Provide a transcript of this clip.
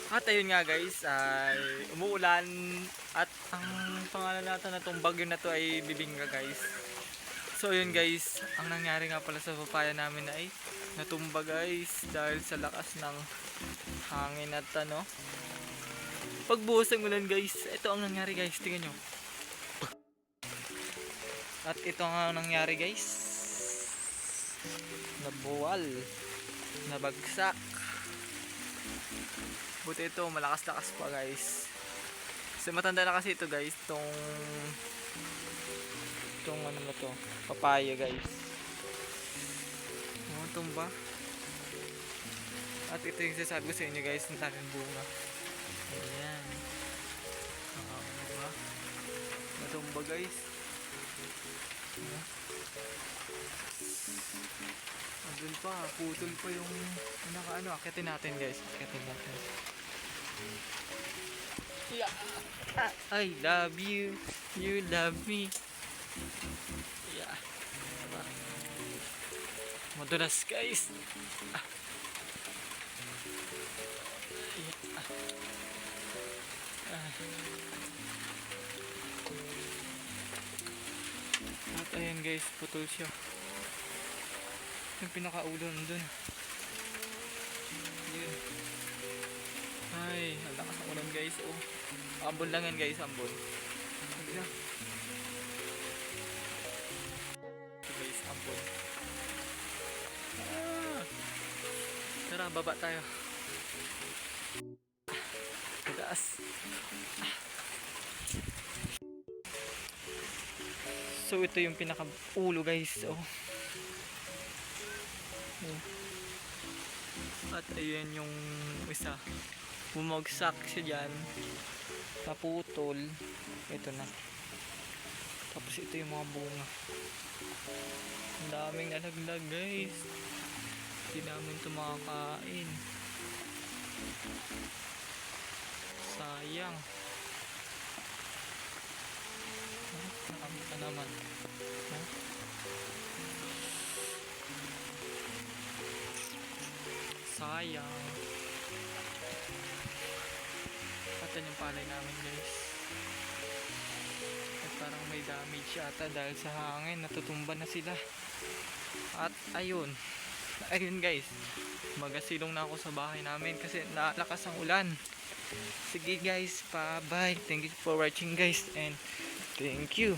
At ayun nga guys, ay umuulan at ang pangalan natin na itong bagyo na to ay Bibingka guys. So ayun guys, ang nangyari nga pala sa papaya namin ay natumba guys dahil sa lakas ng hangin at ano. Pagbuhos ng ulan guys, ito ang nangyari guys, tingnan nyo. At ito nga ang nangyari guys, nabuwal, nabagsak. Buti ito, malakas-lakas pa guys. Kasi matanda na kasi ito guys, itong ano na to, papaya guys. Oh, tumba. At ito yung sasabi ko sa inyo guys, ng daming bunga. Ayan. Diba? Natumba guys. Andun pa, putol pa yung nakaano, akitin natin guys, akitin natin. Yeah. I love you, you love me. Yeah. Diba? Madulas guys. At ayan guys, putol siya. Yung pinakaulo nandun. Yun. Ay, ang lakas ng ulan guys. Oh. Ambon lang yan guys, ambon. Ito guys, ambon. Tara, baba tayo. Taas. So ito yung pinakaulo guys. Oh. At ayan yung isa, bumagsak siya dyan, naputol. Ito na. Tapos ito yung mga bunga, ang daming nalaglag guys, hindi namin ito makakain, sayang. Nakakita naman. Sayang. Patan yung palay namin guys. At parang may damage yata dahil sa hangin, natutumba na sila. At ayun guys, magasilong na ako sa bahay namin kasi nalakas ang ulan. Sige guys, bye bye, thank you for watching guys, and thank you.